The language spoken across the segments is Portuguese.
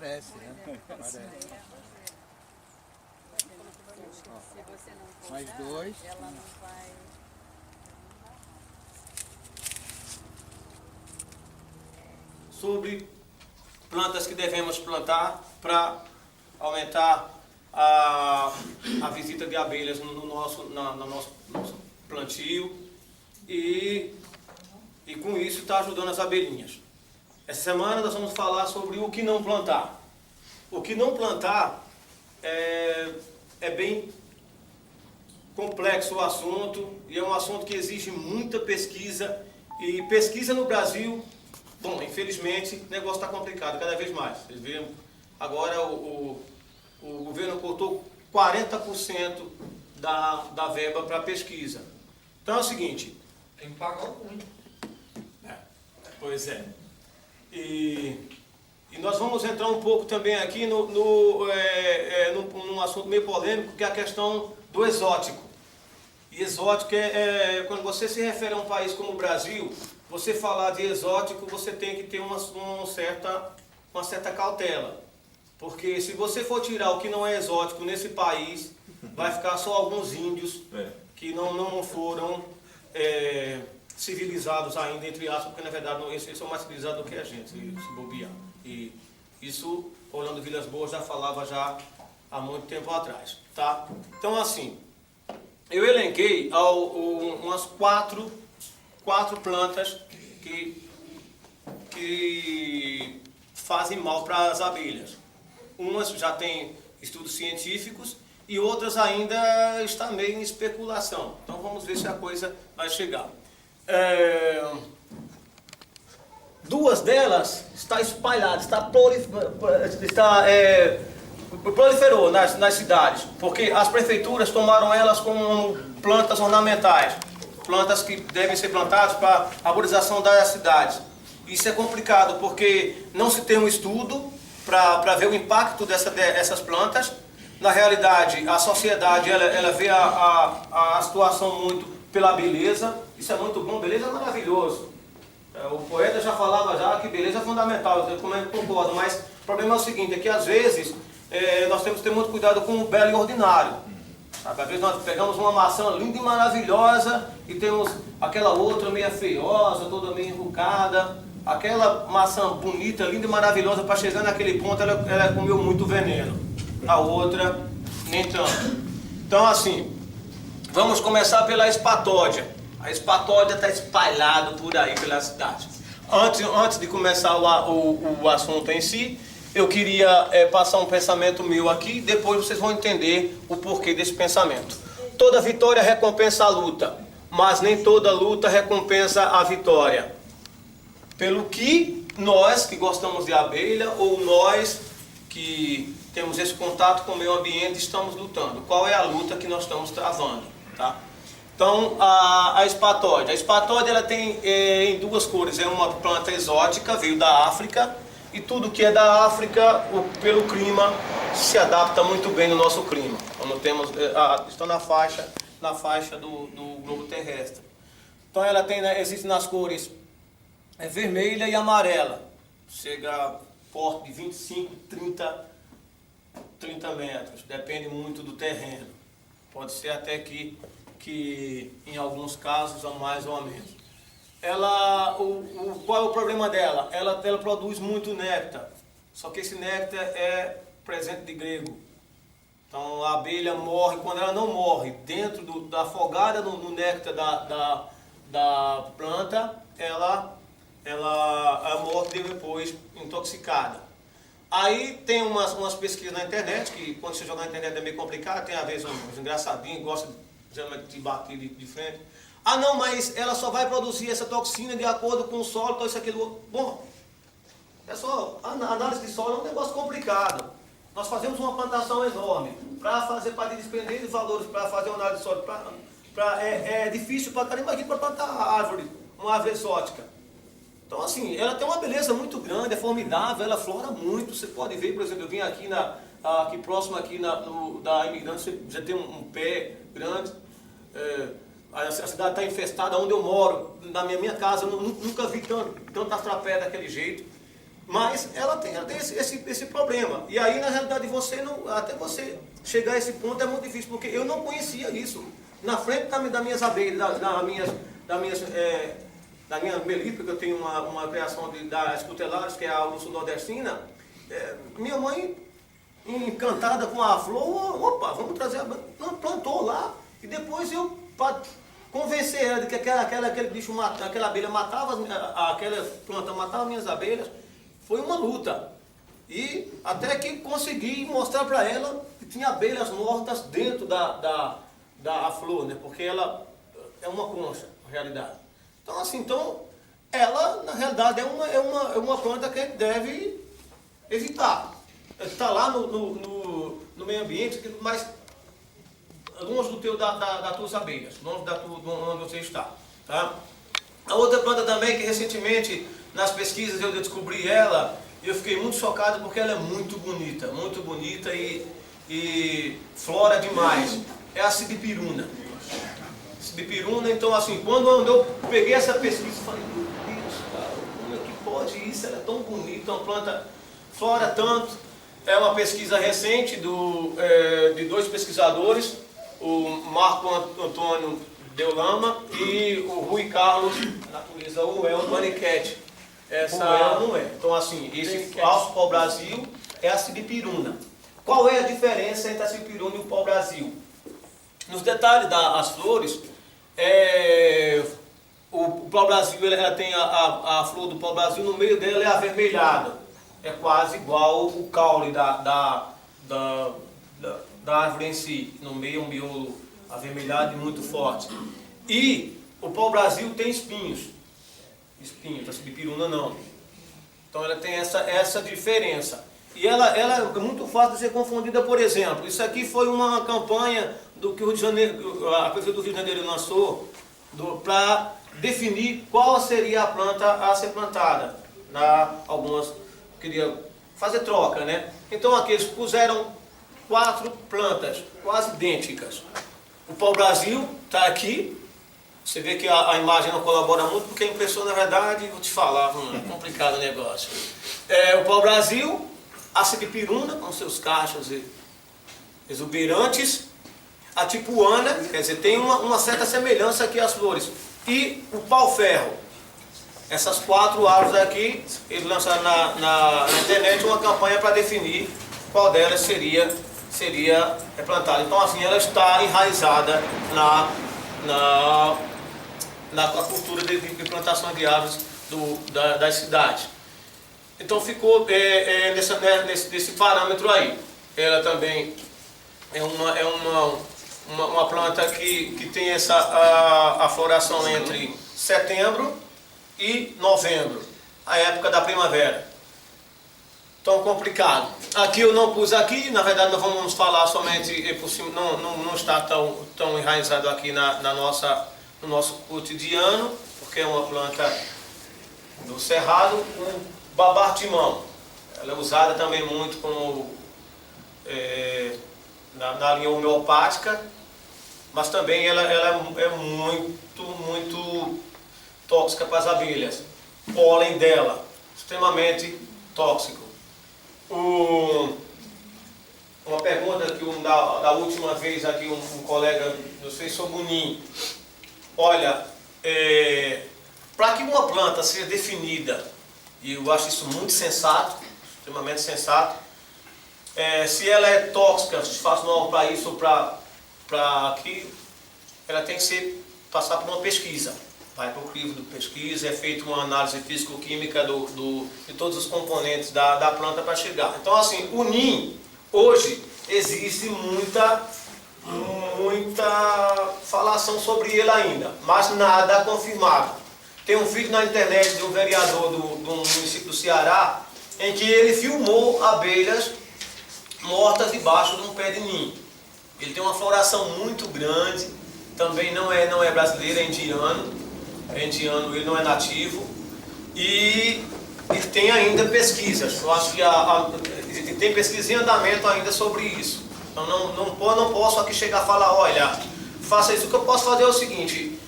Parece, né? Parece. Ó, mais dois. Sobre plantas que devemos plantar para aumentar a visita de abelhas no nosso plantio e com isso está ajudando as abelhinhas. Essa semana nós vamos falar sobre o que não plantar. O que não plantar é bem complexo o assunto e é um assunto que exige muita pesquisa e pesquisa no Brasil. Bom, infelizmente o negócio está complicado cada vez mais. Vocês viram, agora o governo cortou 40% da verba para pesquisa. Então é o seguinte... Tem que pagar muito. Pois é. E nós vamos entrar um pouco também aqui num assunto meio polêmico, que é a questão do exótico. E exótico quando você se refere a um país como o Brasil, você falar de exótico, você tem que ter uma certa cautela. Porque se você for tirar o que não é exótico nesse país, vai ficar só alguns índios que não foram civilizados ainda, entre aspas, porque na verdade eles são mais civilizados do que a gente, se bobear. E isso, Orlando Vilas Boas já falava já há muito tempo atrás. Tá? Então assim, eu elenquei umas quatro plantas que fazem mal para as abelhas. Umas já têm estudos científicos e outras ainda estão meio em especulação. Então vamos ver se a coisa vai chegar. Duas delas estão espalhadas, proliferou nas cidades, porque as prefeituras tomaram elas como plantas ornamentais, plantas que devem ser plantadas para a arborização das cidades. Isso é complicado, porque não se tem um estudo para ver o impacto dessas plantas. Na realidade, a sociedade ela vê a situação muito pela beleza. Isso é muito bom, beleza é maravilhoso. O poeta já falava já que beleza é fundamental, eu concordo, mas o problema é o seguinte, é que às vezes nós temos que ter muito cuidado com o belo e ordinário. Sabe? Às vezes nós pegamos uma maçã linda e maravilhosa e temos aquela outra meio feiosa, toda meio enrucada. Aquela maçã bonita, linda e maravilhosa, para chegar naquele ponto ela comeu muito veneno. A outra, nem tanto. Então assim, vamos começar pela espatódia. A espatódia está espalhada por aí pela cidade. Antes de começar o assunto em si, eu queria passar um pensamento meu aqui, depois vocês vão entender o porquê desse pensamento. Toda vitória recompensa a luta, mas nem toda luta recompensa a vitória. Pelo que nós que gostamos de abelha, ou nós que temos esse contato com o meio ambiente, estamos lutando. Qual é a luta que nós estamos travando? Tá? Então, a espatódia. A espatódia ela tem em duas cores. É uma planta exótica, veio da África. E tudo que é da África, pelo clima, se adapta muito bem no nosso clima. Quando temos, está na faixa do globo terrestre. Então, ela existe nas cores vermelha e amarela. Chega a porte de 25, 30 metros. Depende muito do terreno. Pode ser até que em alguns casos, a mais ou a menos. Qual é o problema dela? Ela produz muito néctar. Só que esse néctar é presente de grego. Então a abelha morre, quando ela não morre, dentro da afogada no néctar da planta, ela morre depois intoxicada. Aí tem umas pesquisas na internet, que quando você joga na internet é meio complicado, tem às vezes uns engraçadinhos, gosta de bater de frente. Ah não, mas ela só vai produzir essa toxina de acordo com o solo, então isso, aquilo. Bom, é só, a análise de solo é um negócio complicado. Nós fazemos uma plantação enorme, para despender de valores, para fazer uma análise de solo, é difícil para caramba, imagina para plantar uma árvore exótica. Então assim, ela tem uma beleza muito grande, é formidável, ela flora muito. Você pode ver, por exemplo, eu vim aqui aqui próximo da Imigrante, você já tem um pé grande. A cidade está infestada, onde eu moro, na minha casa, eu nunca vi tantas trapéias daquele jeito. Mas ela tem esse problema. E aí, na realidade, até você chegar a esse ponto é muito difícil, porque eu não conhecia isso. Na frente das minhas abelhas, da minha melípera, que eu tenho uma criação das cutelares, que é a sul-nordestina, minha mãe, encantada com a flor, opa, vamos trazer a... plantou lá, e depois eu, para convencer ela de que aquele bicho, aquela abelha matava, aquela planta matava minhas abelhas, foi uma luta. E até que consegui mostrar para ela que tinha abelhas mortas dentro da flor, né? Porque ela é uma concha, na realidade. Então, assim, ela, na realidade, é uma planta que deve evitar. Está lá no meio ambiente, mas longe das tuas abelhas, longe onde você está. Tá? A outra planta também, que recentemente, nas pesquisas, eu descobri ela, e eu fiquei muito chocado porque ela é muito bonita e flora demais. É a cidipiruna. Cidipiruna, então assim, quando eu peguei essa pesquisa, eu falei, meu Deus, cara, como é que pode isso? Ela é tão bonita, uma planta flora tanto. É uma pesquisa recente de dois pesquisadores, o Marco Antônio Deulama e o Rui Carlos, natureza Uel Maniquete. Essa não é. Então assim, esse falso pau-brasil é a cidipiruna. Qual é a diferença entre a cidipiruna e o pau-brasil? Nos detalhes das flores, o pau-brasil, ela tem a flor do pau-brasil, no meio dela é avermelhada. É quase igual o caule da árvore em si. No meio é um miolo avermelhado e muito forte. E o pau-brasil tem espinhos, a cidipiruna não. Então ela tem essa diferença. E ela é muito fácil de ser confundida, por exemplo. Isso aqui foi uma campanha que o Rio de Janeiro, a Prefeitura do Rio de Janeiro lançou para definir qual seria a planta a ser plantada. Algumas queria fazer troca, né? Então aqui eles puseram 4 plantas quase idênticas. O pau-brasil está aqui. Você vê que a imagem não colabora muito, porque a impressão, na verdade, vou te falar, é complicado o negócio. O pau-brasil, a cidipiruna, com seus cachos exuberantes, a tipuana, quer dizer, tem uma certa semelhança aqui às flores, e o pau-ferro. Essas 4 árvores aqui, eles lançaram na internet uma campanha para definir qual delas seria plantada. Então, assim, ela está enraizada na cultura de plantação de árvores das cidades. Então ficou nesse parâmetro aí. Ela também é uma planta que tem a floração entre setembro e novembro, a época da primavera. Tão complicado. Aqui eu não pus aqui, na verdade nós vamos falar somente por cima, não está tão enraizado aqui no nosso cotidiano, porque é uma planta do cerrado, o babar-timão. Ela é usada também muito na linha homeopática, mas também ela é muito tóxica para as abelhas. O pólen dela, extremamente tóxico. Uma pergunta que da última vez aqui um colega nos fez sobre o ninho. Olha, para que uma planta seja definida, e eu acho isso muito sensato, extremamente sensato, se ela é tóxica, se faz mal para isso ou para aquilo, ela tem que passar por uma pesquisa. Vai para o crivo de pesquisa, é feita uma análise físico-química de todos os componentes da planta para chegar. Então, assim, o ninho, hoje, existe muita falação sobre ele ainda, mas nada confirmado. Tem um vídeo na internet de um vereador do município do Ceará, em que ele filmou abelhas mortas debaixo de um pé de ninho. Ele tem uma floração muito grande, também não é brasileiro, é indiano. Ele não é nativo, e tem ainda pesquisas. Eu acho que tem pesquisa em andamento ainda sobre isso. Então não posso aqui chegar a falar, olha, faça isso. O que eu posso fazer é o seguinte: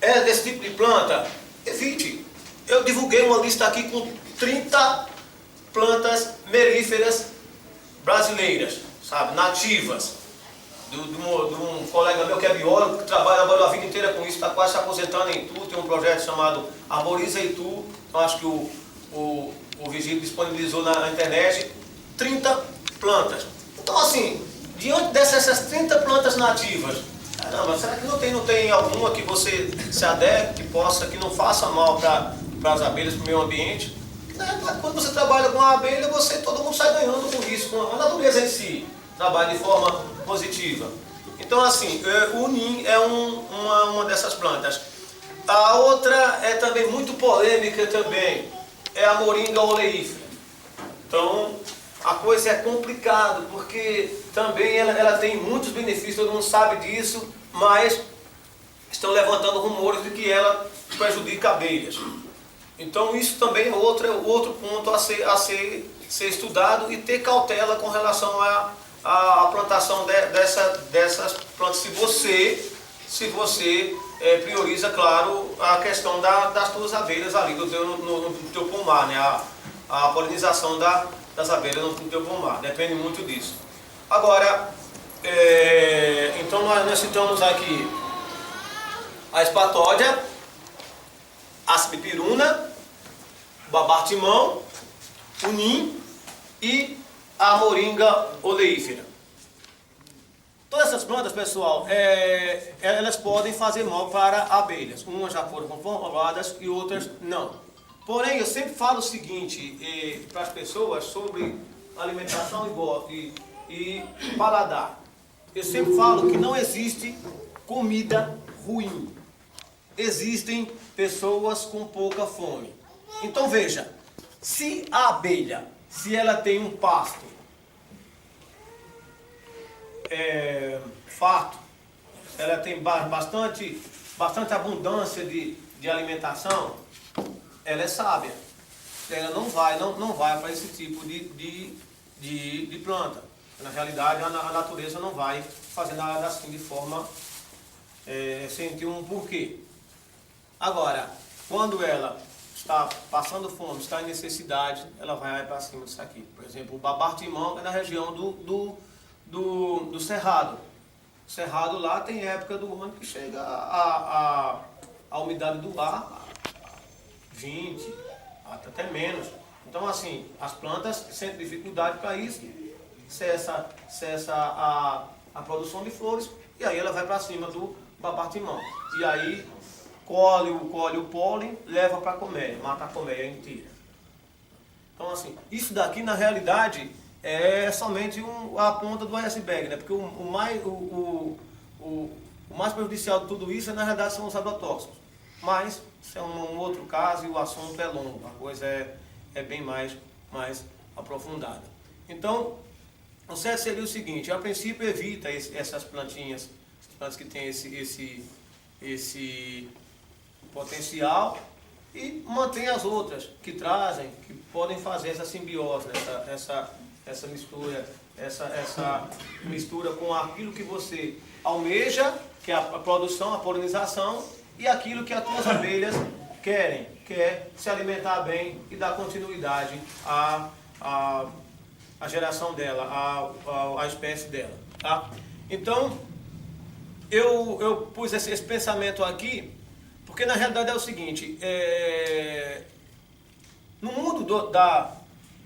desse tipo de planta, evite. Eu divulguei uma lista aqui com 30 plantas melíferas brasileiras, sabe, nativas. De um colega meu que é biólogo, que trabalha a vida inteira com isso, está quase se aposentando em Itu, tem um projeto chamado Arboriza Itu, então acho que o Vigílio disponibilizou na internet 30 plantas. Então assim, diante dessas 30 plantas nativas, caramba, será que não tem alguma que você se adeque, que não faça mal para as abelhas, para o meio ambiente? Quando você trabalha com a abelha, todo mundo sai ganhando com isso, com a natureza em si, trabalha de forma positiva. Então assim, o NIM é uma dessas plantas. A outra é também muito polêmica também, é a moringa oleífera. Então a coisa é complicada, porque também ela tem muitos benefícios, todo mundo sabe disso, mas estão levantando rumores de que ela prejudica abelhas. Então isso também é outro ponto a ser estudado e ter cautela com relação à plantação dessas plantas, se você prioriza, claro, a questão das tuas abelhas ali no teu pomar, né? A polinização das abelhas no teu pomar, depende muito disso. Agora, então nós citamos aqui a espatódia, a cipipiruna, o babartimão, o NIM e a moringa oleífera. Todas essas plantas, pessoal, elas podem fazer mal para abelhas. Umas já foram comprovadas e outras não. Porém, eu sempre falo o seguinte para as pessoas sobre alimentação e paladar. Eu sempre falo que não existe comida ruim. Existem pessoas com pouca fome. Então veja, se a abelha, se ela tem um pasto farto, ela tem bastante abundância de alimentação, ela é sábia. Ela não vai para esse tipo de planta. Na realidade, a natureza não vai fazer nada assim de forma sem ter um porquê. Agora, quando ela está passando fome, está em necessidade, ela vai para cima disso aqui. Por exemplo, o babartimão é na região do Cerrado. O Cerrado lá tem época do ano que chega a umidade do ar 20, até menos. Então assim, as plantas sentem dificuldade para isso, cessa a produção de flores, e aí ela vai para cima do babartimão. E aí colhe o pólen, leva para a colmeia, mata a colmeia inteira. Então assim, isso daqui na realidade é somente a ponta do iceberg, né? Porque o mais prejudicial de tudo isso, na realidade, são os agrotóxicos. Mas isso é um outro caso e o assunto é longo, a coisa é bem mais aprofundada. Então, o certo seria o seguinte: a princípio evita essas plantinhas, as plantas que têm esse potencial, e mantém as outras que podem fazer essa simbiose, essa mistura com aquilo que você almeja, que é a produção, a polinização, e aquilo que as tuas abelhas querem, que é se alimentar bem e dar continuidade à geração dela, à espécie dela. Tá? Então, eu pus esse pensamento aqui, porque na realidade é o seguinte: no mundo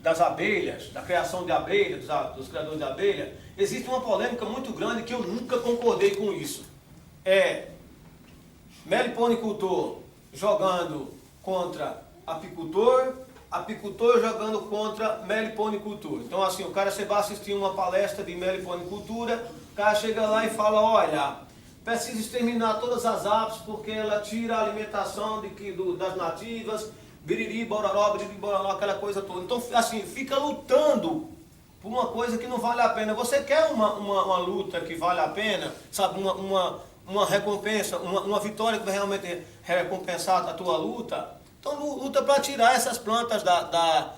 das abelhas, da criação de abelhas, dos criadores de abelha, existe uma polêmica muito grande que eu nunca concordei com isso. Meliponicultor jogando contra apicultor, apicultor jogando contra meliponicultor. Então assim, o cara vai assistir uma palestra de meliponicultura, o cara chega lá e fala: olha, precisa exterminar todas as aves porque ela tira a alimentação das nativas, biriri, bororó, aquela coisa toda. Então, assim, fica lutando por uma coisa que não vale a pena. Você quer uma luta que vale a pena, sabe, uma recompensa, uma vitória que vai realmente recompensar a tua luta? Então, luta para tirar essas plantas das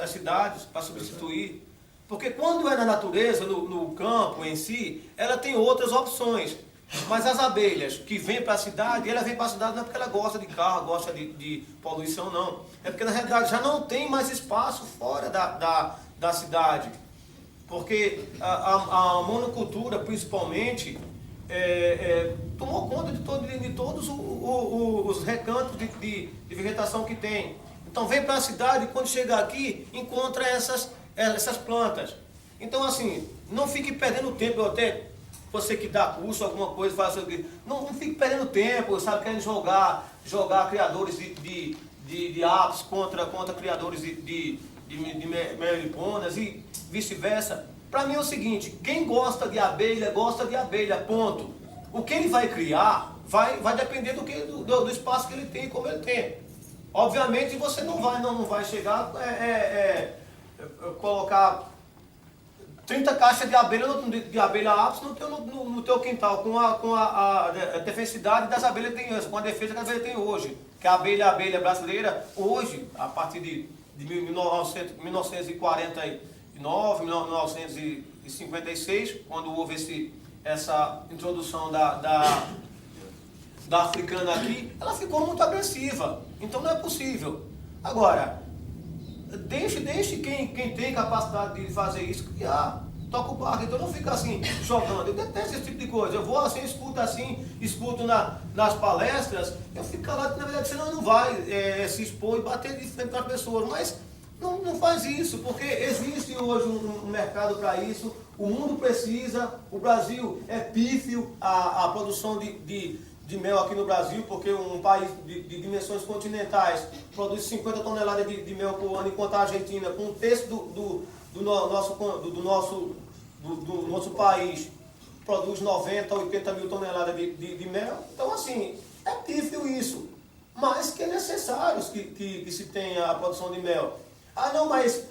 cidades, para substituir. Porque quando é na natureza, no campo em si, ela tem outras opções. Mas as abelhas que vêm para a cidade, ela vem para a cidade não é porque ela gosta de carro, gosta de poluição, não. É porque, na realidade, já não tem mais espaço fora da cidade. Porque a monocultura, principalmente, tomou conta de todos os recantos de vegetação que tem. Então, vem para a cidade e, quando chega aqui, encontra essas plantas. Então, assim, não fique perdendo tempo. Eu até, você que dá curso, alguma coisa, faz isso, não fique perdendo tempo, sabe, querendo jogar criadores de apis contra criadores de meliponas e vice-versa. Para mim é o seguinte, quem gosta de abelha, ponto. O que ele vai criar vai depender do espaço que ele tem e como ele tem. Obviamente você não vai chegar colocar 30 caixas de abelha apis no teu quintal, com a defensidade das abelhas que tem hoje, com a defesa que a abelha tem hoje. Que a abelha brasileira, hoje, a partir de 1949, 1956, quando houve essa introdução da africana aqui, ela ficou muito agressiva. Então não é possível. Agora, deixe quem tem capacidade de fazer isso criar. Toca o barco, então não fica assim jogando. Eu detesto esse tipo de coisa. Eu vou assim, escuto nas palestras, eu fico lá, na verdade, senão não vai se expor e bater de frente com as pessoas. Mas não faz isso, porque existe hoje um mercado para isso, o mundo precisa, o Brasil é pífio a produção de mel aqui no Brasil, porque um país de dimensões continentais produz 50 toneladas de mel por ano, enquanto a Argentina, com um terço do nosso país, produz 90, 80 mil toneladas de mel. Então, assim, é pífio isso, mas que é necessário que se tenha a produção de mel. Ah, não, mas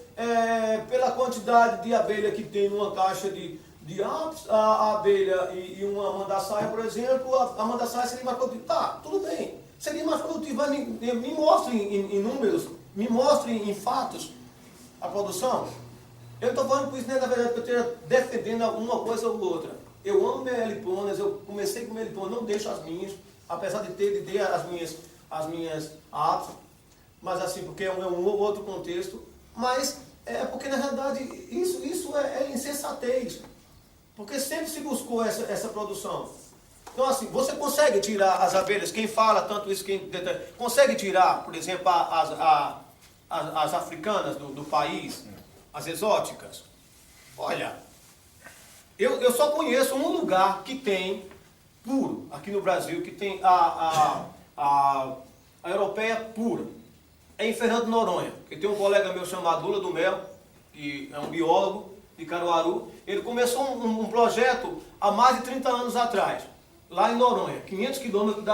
pela quantidade de abelha que tem numa caixa de apis, a abelha e uma mandaçaia, por exemplo, a mandaçaia seria mais produtiva. Tá, tudo bem, seria mais produtiva, mas me mostre em números, me mostre em fatos a produção. Eu não estou falando com isso, né, na verdade, que eu esteja defendendo uma coisa ou outra. Eu amo meliponas, eu comecei com meliponas, não deixo as minhas, apesar de ter as minhas apis, mas assim, porque é um outro contexto, mas porque na realidade isso é insensatez. Porque sempre se buscou essa produção. Então, assim, você consegue tirar as abelhas, quem fala tanto isso, consegue tirar, por exemplo, as africanas do país, as exóticas? Olha, eu só conheço um lugar que tem, puro, aqui no Brasil, que tem a europeia pura. É em Fernando de Noronha, que tem um colega meu chamado Lula do Mel, que é um biólogo de Caruaru. Ele começou um projeto há mais de 30 anos atrás, lá em Noronha, 500 quilômetros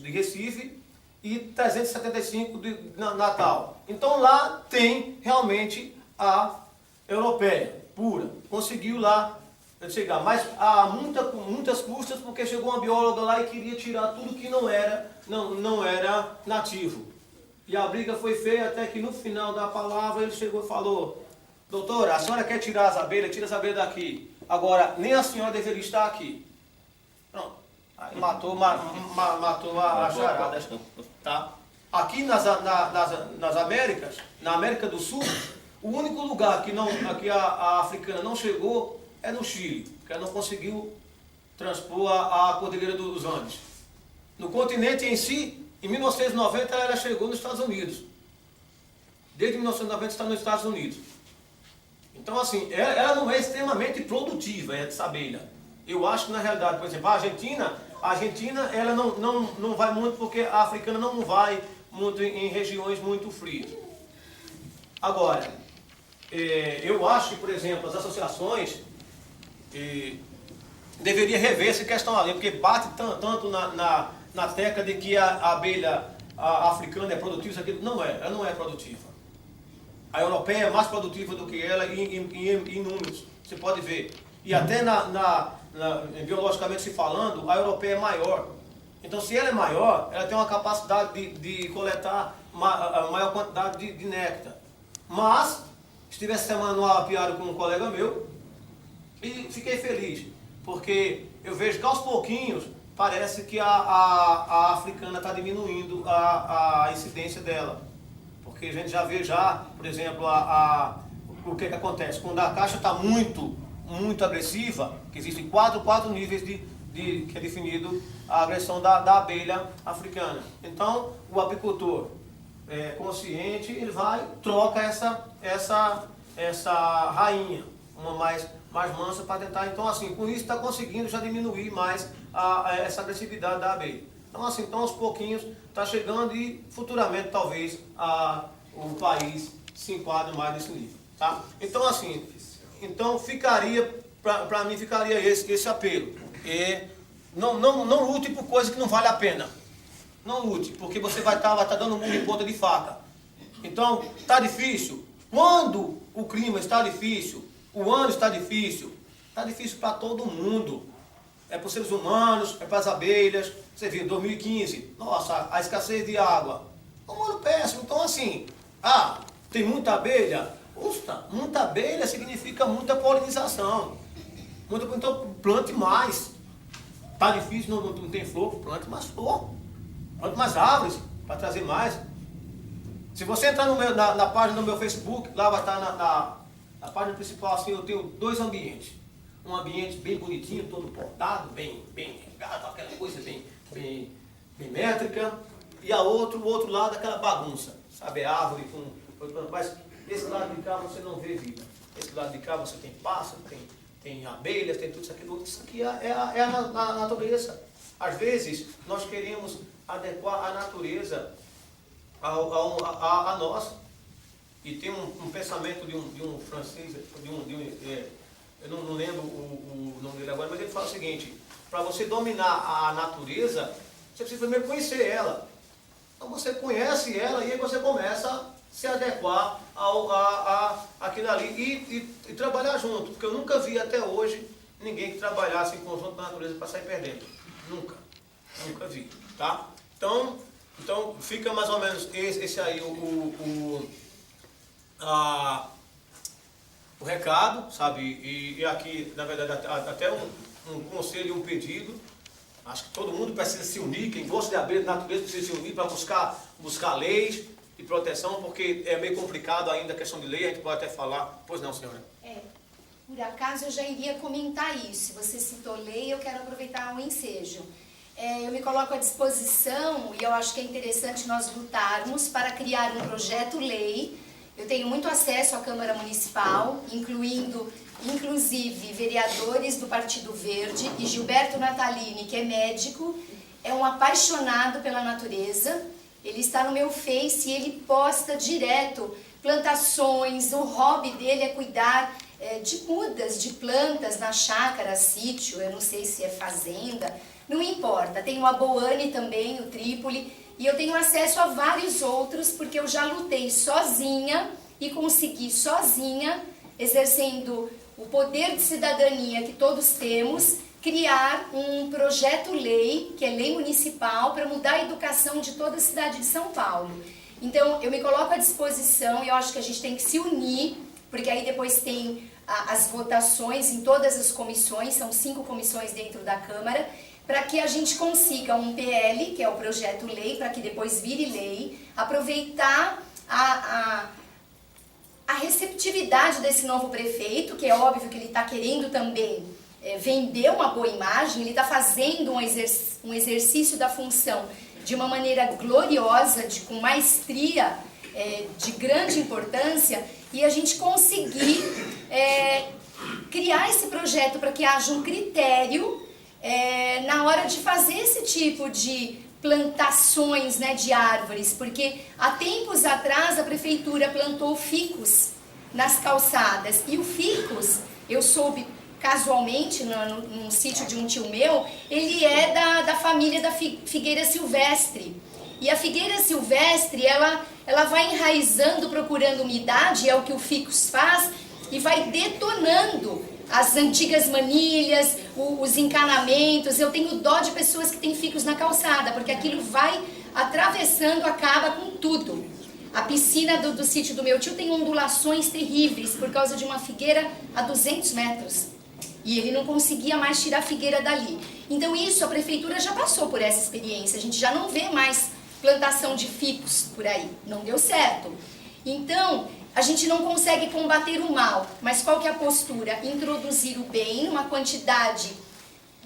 de Recife e 375 de Natal. Então lá tem realmente a europeia pura. Conseguiu lá chegar, mas há muitas custas, porque chegou uma bióloga lá e queria tirar tudo que não era nativo. E a briga foi feia até que no final da palavra ele chegou e falou: doutora, a senhora quer tirar as abelhas? Tira as abelhas daqui. Agora, nem a senhora deveria estar aqui. Pronto. Aí matou a charada. Tá? Aqui nas Américas, na América do Sul, o único lugar que a africana não chegou é no Chile, que ela não conseguiu transpor a Cordilheira dos Andes. No continente em si, em 1990 ela chegou nos Estados Unidos. Desde 1990 está nos Estados Unidos. Então, assim, ela não é extremamente produtiva, essa abelha. Eu acho que, na realidade, por exemplo, a Argentina ela não vai muito, porque a africana não vai muito em regiões muito frias. Agora, eu acho que, por exemplo, as associações deveriam rever essa questão ali, porque bate tanto na tecla de que a abelha africana é produtiva, isso aqui ela não é produtiva. A europeia é mais produtiva do que ela em números, você pode ver. E até biologicamente se falando, a europeia é maior. Então, se ela é maior, ela tem uma capacidade de coletar maior quantidade de néctar. Mas, estive essa semana no apiário com um colega meu e fiquei feliz. porque eu vejo que aos pouquinhos parece que a africana está diminuindo a incidência dela. Porque a gente já vê por exemplo, o que acontece? Quando a caixa está muito agressiva, que existem quatro níveis que é definido a agressão da abelha africana. Então, o apicultor consciente, ele troca essa rainha, uma mais mansa, para tentar, então assim, com isso está conseguindo já diminuir mais essa agressividade da abelha. Então aos pouquinhos está chegando e futuramente talvez o país se enquadre mais nesse nível, tá? Então assim, ficaria, para mim ficaria esse apelo. Não lute por coisa que não vale a pena. Não lute, porque você vai estar dando murro em ponta de faca. Então, está difícil. Quando o clima está difícil, o ano está difícil para todo mundo. É para os seres humanos, é para as abelhas. Você viu, 2015, nossa, a escassez de água. É um ano péssimo. Então, assim, tem muita abelha? Muita abelha significa muita polinização. Então, plante mais. Está difícil, não tem flor, plante mais flor. Plante mais árvores, para trazer mais. Se você entrar na página do meu Facebook, lá vai estar na página principal, assim, eu tenho 2 ambientes. Um ambiente bem bonitinho, todo portado, bem regado, aquela coisa bem métrica. E o outro lado, aquela bagunça. Sabe, árvore com... Mas esse lado de cá você não vê vida. Esse lado de cá você tem pássaro, tem abelhas, tem tudo isso aqui. Isso aqui é a natureza. Às vezes, nós queremos adequar a natureza a nós. E tem um pensamento de um francês, eu não lembro o nome dele agora, mas ele fala o seguinte: para você dominar a natureza, você precisa primeiro conhecer ela. Então você conhece ela e aí você começa a se adequar àquilo ali e trabalhar junto. Porque eu nunca vi até hoje ninguém que trabalhasse em conjunto com a natureza para sair perdendo. Nunca vi, tá? Então fica mais ou menos esse aí o recado, sabe? E aqui, na verdade, até um conselho e um pedido. Acho que todo mundo precisa se unir, quem gosta de abelha de natureza precisa se unir para buscar leis de proteção, porque é meio complicado ainda a questão de lei, a gente pode até falar. Pois não, senhora? Por acaso eu já iria comentar isso. Você citou lei, eu quero aproveitar o ensejo. Eu me coloco à disposição e eu acho que é interessante nós lutarmos para criar um projeto-lei. Eu tenho muito acesso à Câmara Municipal, inclusive vereadores do Partido Verde, e Gilberto Natalini, que é médico, é um apaixonado pela natureza. Ele está no meu Face e ele posta direto plantações. O hobby dele é cuidar de mudas, de plantas na chácara, sítio, eu não sei se é fazenda, não importa. Tem o Aboane também, o Trípoli, e eu tenho acesso a vários outros, porque eu já lutei sozinha e consegui sozinha, exercendo o poder de cidadania que todos temos, criar um projeto-lei, que é lei municipal, para mudar a educação de toda a cidade de São Paulo. Então, eu me coloco à disposição e eu acho que a gente tem que se unir, porque aí depois tem as votações em todas as comissões, são 5 comissões dentro da Câmara, para que a gente consiga um PL, que é o projeto-lei, para que depois vire lei, aproveitar a receptividade desse novo prefeito, que é óbvio que ele está querendo também vender uma boa imagem, ele está fazendo um exercício da função de uma maneira gloriosa, com maestria, de grande importância, e a gente conseguir criar esse projeto para que haja um critério na hora de fazer esse tipo de plantações, né, de árvores, porque há tempos atrás a prefeitura plantou ficus nas calçadas, e o ficus, eu soube casualmente num sítio de um tio meu, ele é da família da figueira silvestre, e a figueira silvestre ela vai enraizando, procurando umidade, é o que o ficus faz, e vai detonando as antigas manilhas, os encanamentos. Eu tenho dó de pessoas que têm ficus na calçada, porque aquilo vai atravessando, acaba com tudo. A piscina do sítio do meu tio tem ondulações terríveis por causa de uma figueira a 200 metros. E ele não conseguia mais tirar a figueira dali. Então isso, a prefeitura já passou por essa experiência. A gente já não vê mais plantação de ficus por aí. Não deu certo. Então, a gente não consegue combater o mal. Mas qual que é a postura? Introduzir o bem, uma quantidade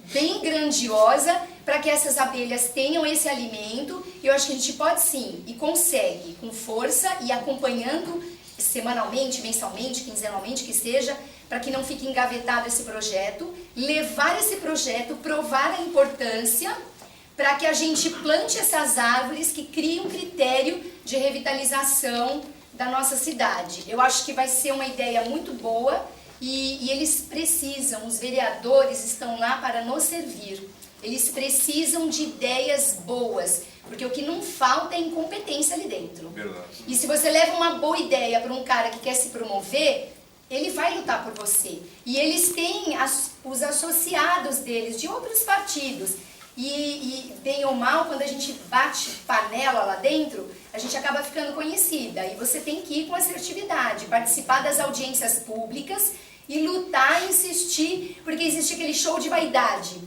bem grandiosa, para que essas abelhas tenham esse alimento. E eu acho que a gente pode sim, e consegue, com força e acompanhando semanalmente, mensalmente, quinzenalmente, que seja, para que não fique engavetado esse projeto, levar esse projeto, provar a importância, para que a gente plante essas árvores que criem um critério de revitalização da nossa cidade. Eu acho que vai ser uma ideia muito boa e eles precisam, os vereadores estão lá para nos servir. Eles precisam de ideias boas, porque o que não falta é incompetência ali dentro. Verdade. E se você leva uma boa ideia para um cara que quer se promover, ele vai lutar por você. E eles têm os associados deles de outros partidos. E bem ou mal, quando a gente bate panela lá dentro, a gente acaba ficando conhecida. E você tem que ir com assertividade, participar das audiências públicas e lutar, insistir, porque existe aquele show de vaidade.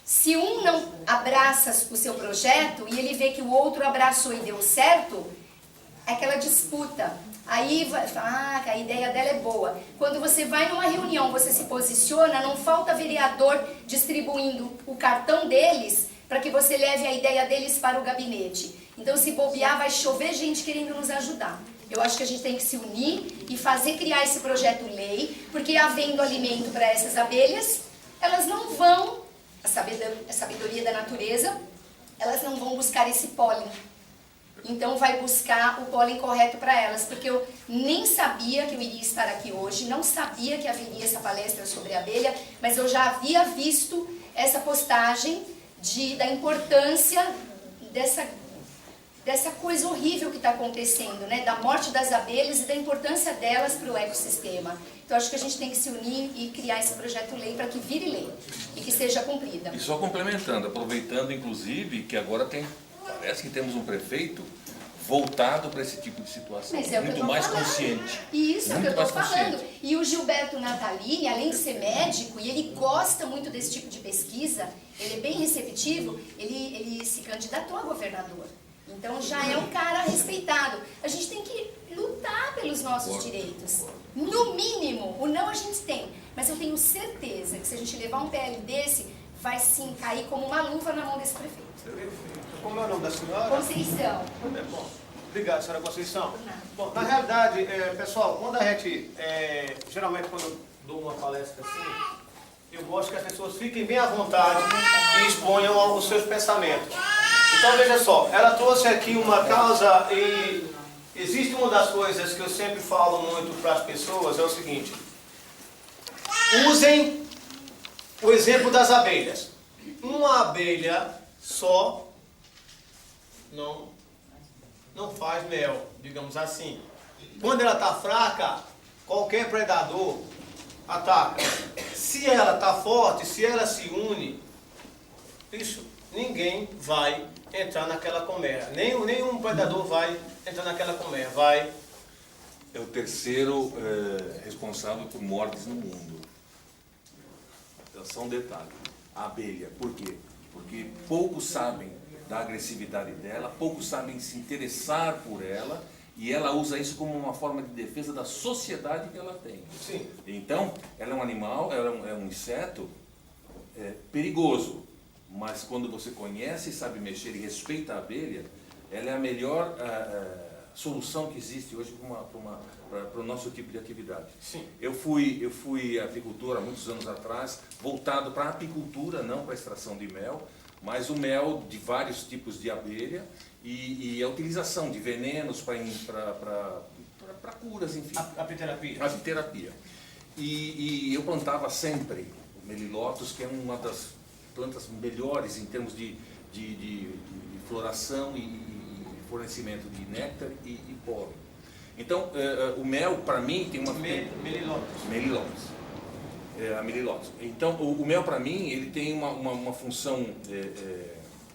Se um não abraça o seu projeto e ele vê que o outro abraçou e deu certo, é aquela disputa. Aí vai falar, que a ideia dela é boa. Quando você vai numa reunião, você se posiciona, não falta vereador distribuindo o cartão deles para que você leve a ideia deles para o gabinete. Então, se bobear, vai chover gente querendo nos ajudar. Eu acho que a gente tem que se unir e fazer criar esse projeto-lei, porque havendo alimento para essas abelhas, elas não vão, a sabedoria da natureza, elas não vão buscar esse pólen. Então vai buscar o pólen correto para elas, porque eu nem sabia que eu iria estar aqui hoje, não sabia que haveria essa palestra sobre a abelha, mas eu já havia visto essa postagem da importância dessa coisa horrível que está acontecendo, né? Da morte das abelhas e da importância delas para o ecossistema. Então acho que a gente tem que se unir e criar esse projeto-lei para que vire lei e que seja cumprida. E só complementando, aproveitando inclusive que agora parece que temos um prefeito voltado para esse tipo de situação, Mas é muito mais consciente. Isso é o que eu estou falando. Consciente. E o Gilberto Natalini, além de ser médico, e ele gosta muito desse tipo de pesquisa, ele é bem receptivo, ele se candidatou a governador. Então já é um cara respeitado. A gente tem que lutar pelos nossos direitos. No mínimo, o não a gente tem. Mas eu tenho certeza que se a gente levar um PL desse, vai sim cair como uma luva na mão desse prefeito. Como é o nome da senhora? Conceição. Bom, obrigado, senhora Conceição. Por nada. Bom, na realidade, pessoal, quando a gente, geralmente quando eu dou uma palestra assim, eu gosto que as pessoas fiquem bem à vontade e exponham os seus pensamentos. Então, veja só, ela trouxe aqui uma causa e existe uma das coisas que eu sempre falo muito para as pessoas, é o seguinte: usem o exemplo das abelhas. Uma abelha só não faz mel, digamos assim. Quando ela está fraca, qualquer predador ataca. Se ela está forte, se ela se une, ninguém vai entrar naquela colmeia. Nenhum predador vai entrar naquela colmeia. É o terceiro responsável por mortes no mundo. Então, só um detalhe. A abelha, por quê? Porque poucos sabem da agressividade dela, poucos sabem se interessar por ela, e ela usa isso como uma forma de defesa da sociedade que ela tem. Sim. Então, ela é um animal, ela é um inseto perigoso, mas quando você conhece, sabe mexer e respeita a abelha, ela é a melhor solução que existe hoje para o nosso tipo de atividade. Sim. Eu fui apicultor há muitos anos atrás, voltado para a apicultura, não para a extração de mel, mas o mel de vários tipos de abelha e a utilização de venenos para curas, enfim. Apiterapia. Apiterapia. E eu plantava sempre o Melilotus, que é uma das plantas melhores em termos de floração e fornecimento de néctar e pólen. Então, o mel, para mim, tem uma... Melilotus. A Melilotus. Então, o mel, para mim, ele tem uma função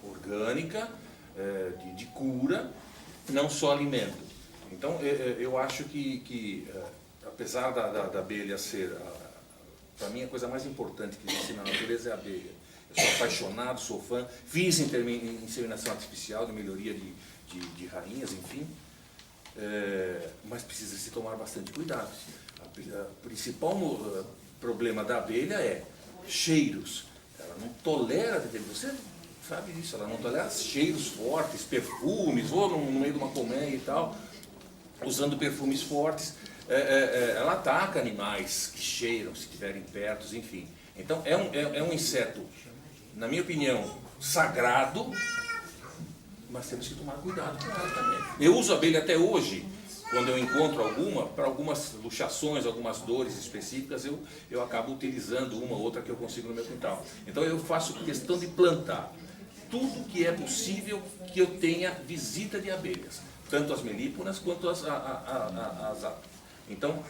orgânica, de cura, não só alimento. Então, eu acho que apesar da abelha ser Para mim, a coisa mais importante que existe na natureza é a abelha. Eu sou apaixonado, sou fã, fiz inseminação artificial de melhoria de rainhas, enfim. Mas precisa se tomar bastante cuidado. O principal problema da abelha é cheiros. Ela não tolera, você sabe disso, ela não tolera cheiros fortes, perfumes, ou no meio de uma colmeia e tal, usando perfumes fortes. Ela ataca animais que cheiram, se estiverem perto, enfim. Então é um inseto, na minha opinião, sagrado, mas temos que tomar cuidado com ela também. Eu uso abelha até hoje, quando eu encontro alguma, para algumas luxações, algumas dores específicas, eu acabo utilizando uma ou outra que eu consigo no meu quintal. Então eu faço questão de plantar tudo que é possível que eu tenha visita de abelhas, tanto as melíponas quanto as aves. Então,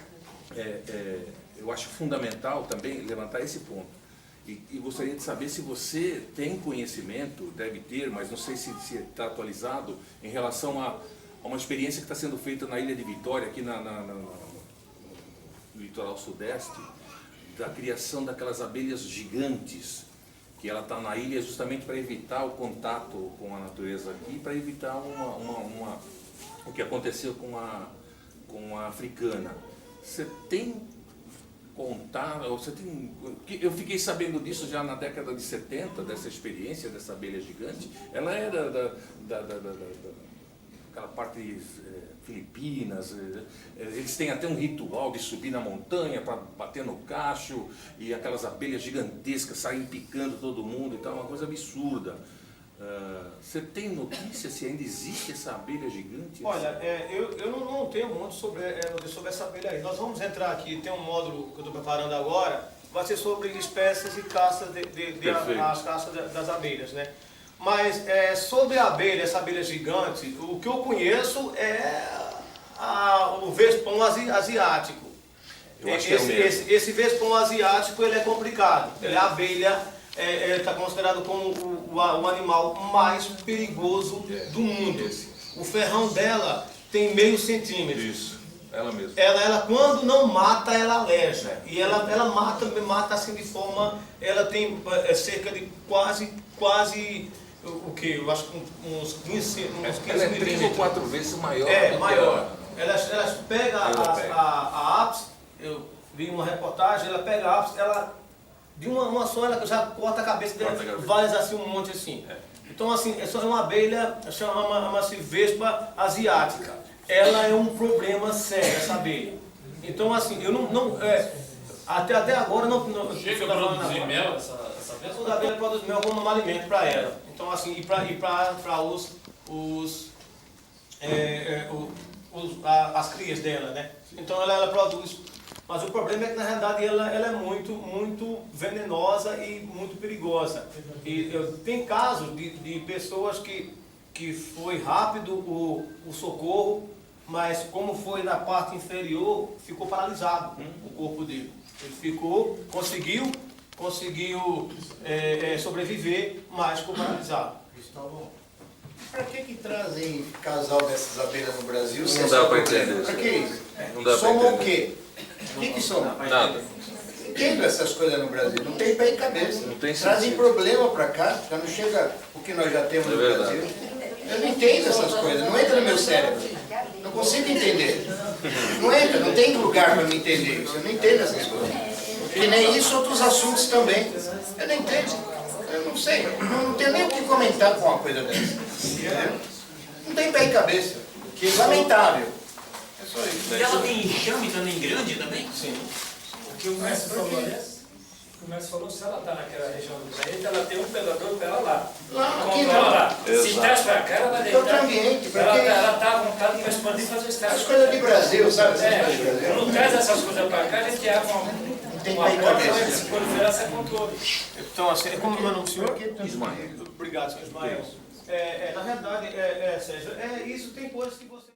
eu acho fundamental também levantar esse ponto. E gostaria de saber se você tem conhecimento, deve ter, mas não sei se está atualizado, em relação a uma experiência que está sendo feita na Ilha de Vitória, aqui no litoral sudeste, da criação daquelas abelhas gigantes, que ela está na ilha justamente para evitar o contato com a natureza aqui, para evitar o que aconteceu com a africana. Você tem contar, eu fiquei sabendo disso já na década de 70, dessa experiência dessa abelha gigante. Ela era daquela parte Filipinas. Eles têm até um ritual de subir na montanha para bater no cacho, e aquelas abelhas gigantescas saem picando todo mundo e tal, uma coisa absurda. Você tem notícia se ainda existe essa abelha gigante? Olha, eu não tenho muito sobre essa abelha aí. Nós vamos entrar aqui, tem um módulo que eu estou preparando agora, vai ser sobre espécies e caças as caças das abelhas, né? Mas sobre a abelha, essa abelha gigante, o que eu conheço é o vespão asiático. Eu acho que é o mesmo. Esse vespão asiático, ele é complicado. Ele é a abelha. Está considerado como o animal mais perigoso do mundo. O ferrão dela tem meio centímetro. Isso, ela mesma. Ela quando não mata, ela aleja. E ela mata assim de forma... Ela tem cerca de quase o que? Eu acho que uns 15 ela é 3 ou 4 vezes maior. Maior. Ela pega a ápice, eu vi uma reportagem, ela pega a ápice, ela... De uma só, ela já corta a cabeça dela, várias assim, um monte assim. Então, assim, essa é uma abelha, chama-se vespa asiática. Ela é um problema sério, essa abelha. Então, assim, eu não até agora não chega a produzir mel essa vespa? Toda abelha produz mel como um alimento para ela. Então, assim, e para as crias dela, né? Então, ela produz. Mas o problema é que, na realidade, ela é muito venenosa e muito perigosa. E tem casos de pessoas que foi rápido o socorro, mas como foi na parte inferior, ficou paralisado o corpo dele. Ele conseguiu sobreviver, mas ficou paralisado. Cristóvão, para que trazem casal dessas abelhas no Brasil? Não dá para entender. Para que isso? Não dá para Somam o entender. quê? O que são? Nada. Entendo essas coisas no Brasil, não tem pé e cabeça. Não tem Trazem sentido. problema para cá, já não chega o que nós já temos no verdade. Brasil. Eu não entendo essas coisas, não entra no meu cérebro. Não consigo entender. Não entra, não tem lugar para me entender isso. Eu não entendo essas coisas. Que nem isso, outros assuntos também. Eu não entendo. Eu não sei, não tenho nem o que comentar com uma coisa dessa. Entendeu? Não tem pé e cabeça. Que lamentável. É só isso. E ela tem enxame também grande também? Sim. O que o mestre falou, se ela está naquela região do planeta, ela tem um predador para ela lá. Lá, aqui Controla não. lá. Se traz para cá, ela vai Outro deitar. ambiente, porque Ela está à vontade para expandir e fazer as estágio. coisas de Brasil, sabe? Essas coisas de Brasil. Quando traz essas coisas para cá, a gente abre tem uma pé e porta cabeça. para se proliferar sem controle. Então, assim, como é o meu nome, senhor? Ismael. Obrigado, senhor Ismael. Na realidade, Sérgio, isso tem coisas que você...